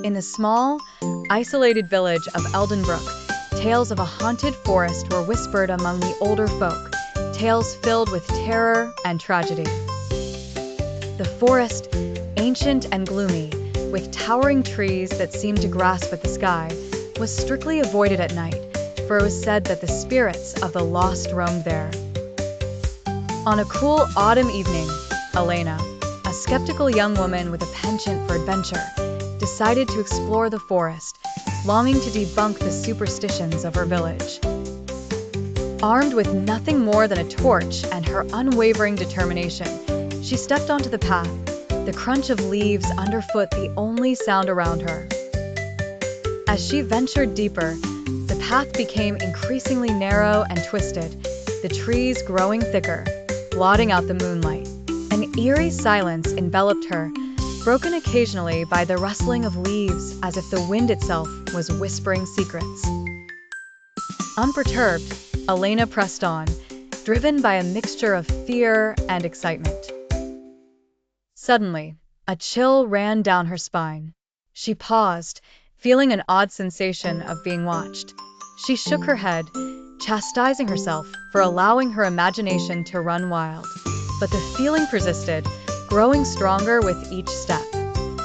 In the small, isolated village of Eldenbrook, tales of a haunted forest were whispered among the older folk, tales filled with terror and tragedy. The forest, ancient and gloomy, with towering trees that seemed to grasp at the sky, was strictly avoided at night, for it was said that the spirits of the lost roamed there. On a cool autumn evening, Elena, a skeptical young woman with a penchant for adventure, decided to explore the forest, longing to debunk the superstitions of her village. Armed with nothing more than a torch and her unwavering determination, she stepped onto the path, the crunch of leaves underfoot the only sound around her. As she ventured deeper, the path became increasingly narrow and twisted, the trees growing thicker, blotting out the moonlight. An eerie silence enveloped her, broken occasionally by the rustling of leaves as if the wind itself was whispering secrets. Unperturbed, Elena pressed on, driven by a mixture of fear and excitement. Suddenly, a chill ran down her spine. She paused, feeling an odd sensation of being watched. She shook her head, chastising herself for allowing her imagination to run wild. But the feeling persisted, growing stronger with each step.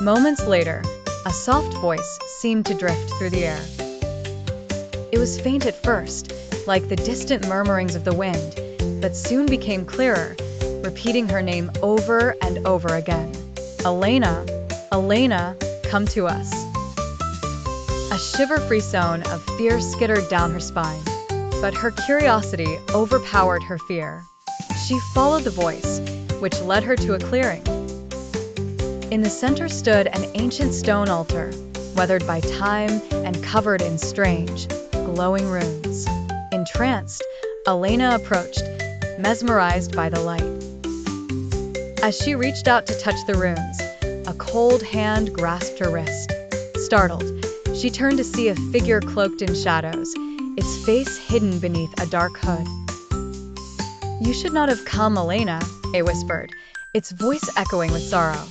Moments later, a soft voice seemed to drift through the air. It was faint at first, like the distant murmurings of the wind, but soon became clearer, repeating her name over and over again. Elena, Elena, come to us. A shiver-free zone of fear skittered down her spine, but her curiosity overpowered her fear. She followed the voice, which led her to a clearing. In the center stood an ancient stone altar, weathered by time and covered in strange, glowing runes. Entranced, Elena approached, mesmerized by the light. As she reached out to touch the runes, a cold hand grasped her wrist. Startled, she turned to see a figure cloaked in shadows, its face hidden beneath a dark hood. "You should not have come, Elena," it whispered, its voice echoing with sorrow.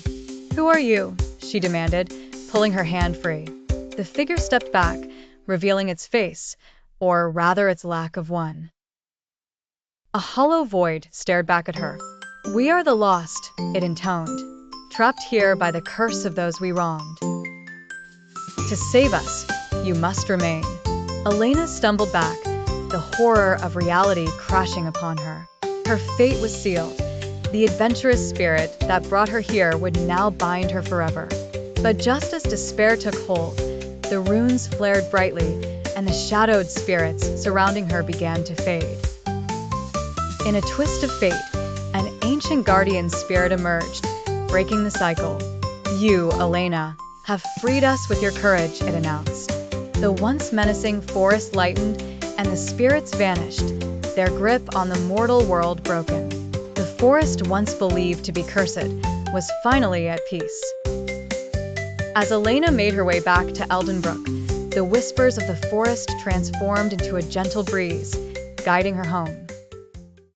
"Who are you?" she demanded, pulling her hand free. The figure stepped back, revealing its face, or rather its lack of one. A hollow void stared back at her. "We are the lost," it intoned, "trapped here by the curse of those we wronged. To save us, you must remain." Elena stumbled back, the horror of reality crashing upon her. Her fate was sealed. The adventurous spirit that brought her here would now bind her forever. But just as despair took hold, the runes flared brightly, and the shadowed spirits surrounding her began to fade. In a twist of fate, an ancient guardian spirit emerged, breaking the cycle. "You, Elena, have freed us with your courage," it announced. The once menacing forest lightened, and the spirits vanished, their grip on the mortal world broken. The forest, once believed to be cursed, was finally at peace. As Elena made her way back to Eldenbrook, the whispers of the forest transformed into a gentle breeze, guiding her home.